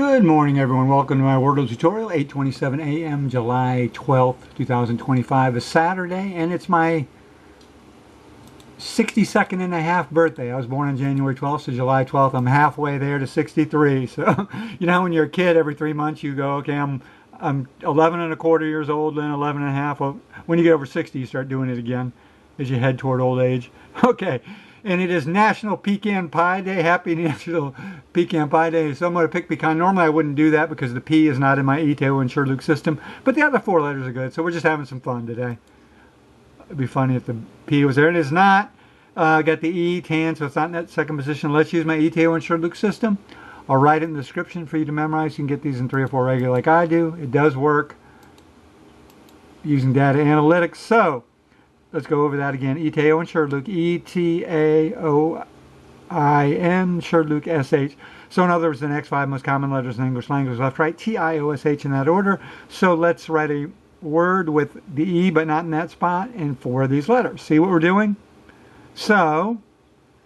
Good morning, everyone. Welcome to my Wordle tutorial. 8:27 a.m. July 12th, 2025 is Saturday, and it's my 62nd and a half birthday. I was born on January 12th, so July 12th, I'm halfway there to 63. So, you know, when you're a kid, every 3 months you go, okay, I'm 11 and a quarter years old, then 11 and a half. Well, when you get over 60, you start doing it again as you head toward old age. Okay. And it is National Pecan Pie Day. Happy National Pecan Pie Day. So I'm going to pick pecan. Normally I wouldn't do that because the P is not in my ETAOIN SHRDLUC system. But the other 4 letters are good. So we're just having some fun today. It'd be funny if the P was there. It is not. Got the E, tan, so it's not in that second position. Let's use my ETAOIN SHRDLUC system. I'll write it in the description for you to memorize. You can get these in 3 or 4 regular like I do. It does work using data analytics. So let's go over that again. ETAOIN SHRDLUC, ETAOIN SHRDLUC SH. So in other words, the next 5 most common letters in English language, left, right, TIOSH in that order. So let's write a word with the E, but not in that spot, and 4 of these letters. See what we're doing? So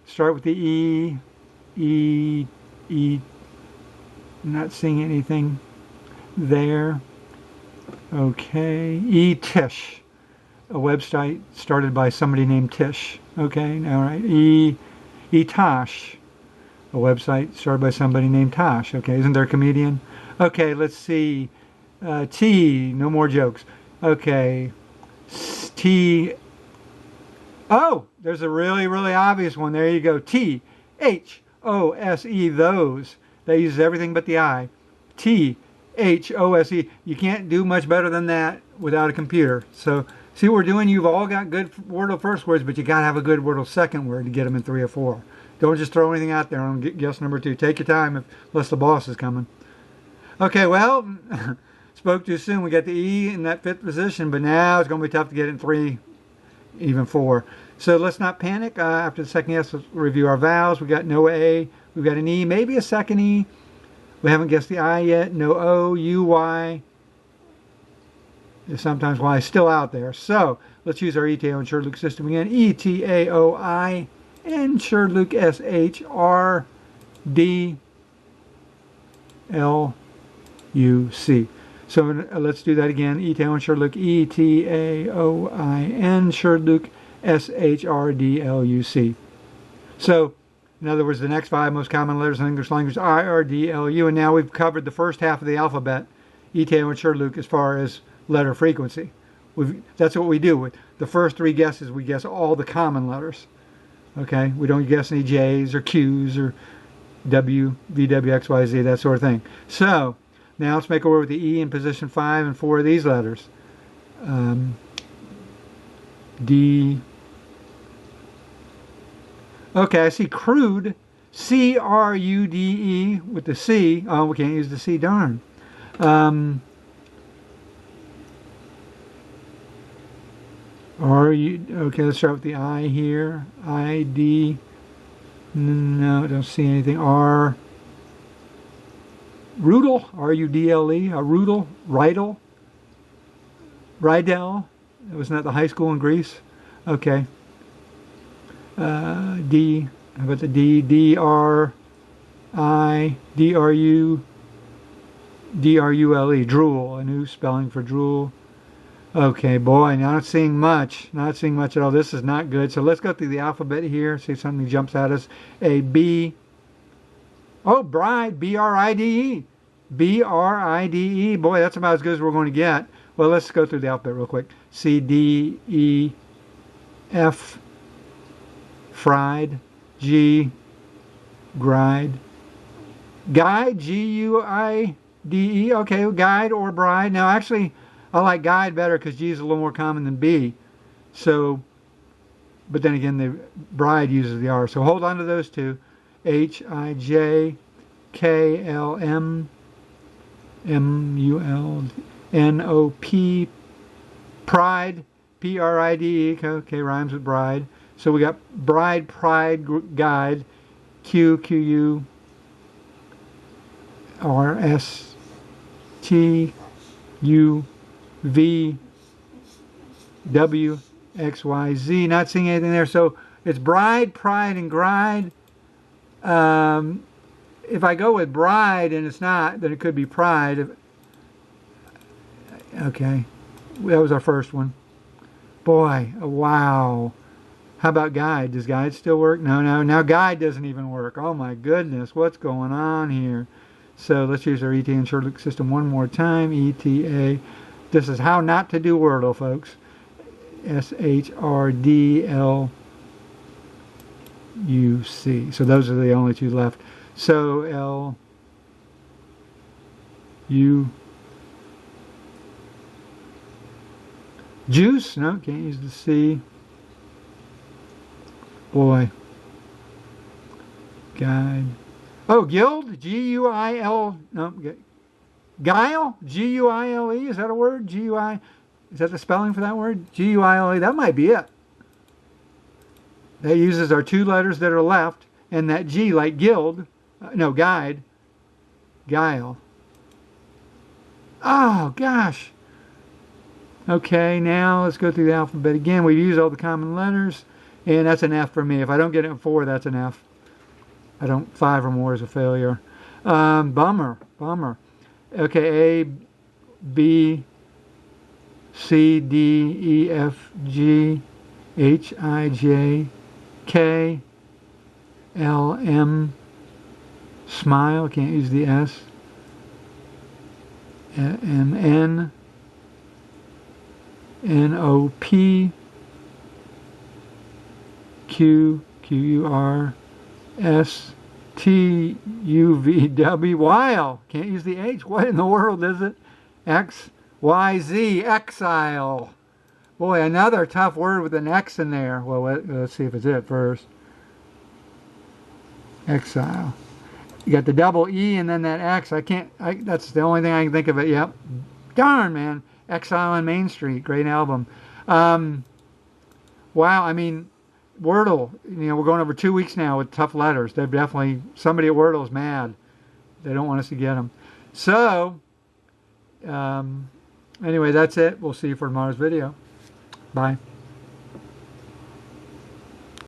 start with the E, E, E. Not seeing anything there. Okay, E-Tish. A website started by somebody named Tish. Okay, all right. ETAOIN. A website started by somebody named Tosh. Okay, isn't there a comedian? Okay, let's see. T. No more jokes. Okay. T. Oh, there's a really, really obvious one. There you go. THOSE. Those. That uses everything but the I. THOSE. You can't do much better than that without a computer. So see what we're doing? You've all got good Wordle first words, but you got to have a good Wordle second word to get them in 3 or 4. Don't just throw anything out there on guess number 2. Take your time unless the boss is coming. Okay, well, spoke too soon. We got the E in that 5th position, but now it's going to be tough to get in 3, even 4. So let's not panic. After the second guess, let's review our vowels. We got no A. We've got an E, maybe a second E. We haven't guessed the I yet. No O, U, Y. There's sometimes Y still out there. So let's use our ETAOIN SHRDLUC system again. ETAOIN SHRDLUC SHRDLUC. So let's do that again. ETAOIN SHRDLUC, ETAOIN SHRDLUC SHRDLUC. So in other words, the next 5 most common letters in English language, I, R, D, L, U. And now we've covered the first half of the alphabet, ETAOIN SHRDLUC, as far as letter frequency. That's what we do. With the first 3 guesses, we guess all the common letters. Okay? We don't guess any J's or Q's or W, V, W, X, Y, Z, that sort of thing. So now let's make a word with the E in position 5 and 4 of these letters. D. Okay, I see crude, C-R-U-D-E with the C. Oh, we can't use the C, darn. Okay, let's start with the I here. I-D. No, I don't see anything. R. Rudel, R-U-D-L-E, a Rudel, Rydel. Wasn't that the high school in Greece? Okay. D, how about the D? D-R-I, D-R-U, D-R-U-L-E, drool, a new spelling for drool. Okay, boy, not seeing much at all. This is not good. So let's go through the alphabet here, see if something jumps at us. A, B, oh, bride, B-R-I-D-E, B-R-I-D-E, boy, that's about as good as we're going to get. Well, let's go through the alphabet real quick. C, D, E, F, fried, G, gride, guide, G-U-I-D-E, okay, guide or bride. Now actually I like guide better because G is a little more common than B. So, but then again the bride uses the R. So hold on to those 2. H-I-J-K-L-M M-U-L-N-O-P, pride, P-R-I-D-E, okay, rhymes with bride. So we got bride, pride, guide, Q, Q-U, R-S, T, U, V, W, X, Y, Z. Not seeing anything there. So it's bride, pride, and gride. if I go with bride and it's not, then it could be pride. Okay, that was our first one. Boy, wow. How about guide? Does guide still work? No, no. Now guide doesn't even work. Oh my goodness, what's going on here? So let's use our ETA and SHRDLUC system one more time. ETA. This is how not to do Wordle, folks. SHRDLUC. So those are the only two left. So L-U. Juice? No, can't use the C. Boy. Guide. Oh, guild? G-U-I-L. No, guile? G-U-I-L-E? Is that a word? G-U-I. Is that the spelling for that word? G-U-I-L-E. That might be it. That uses our two letters that are left, and that G like guild. No, guide. Guile. Oh, gosh. Okay, now let's go through the alphabet again. We've used all the common letters, and that's an F for me. If I don't get it in 4, that's an F. 5 or more is a failure. Bummer. Okay, A, B, C, D, E, F, G, H, I, J, K, L, M, smile, can't use the S, M, N, N, O, P, Q, Q, U, R, S, T, U, V, W, while, can't use the H, what in the world is it? X, Y, Z, exile. Boy, another tough word with an X in there. Well, let's see if it's it first. Exile. You got the double E and then that X. That's the only thing I can think of it. Yep. Darn, man. Exile on Main Street. Great album. Wow, I mean, Wordle, we're going over 2 weeks now with tough letters. They've definitely, somebody at Wordle is mad. They don't want us to get them. So, anyway, that's it. We'll see you for tomorrow's video. Bye.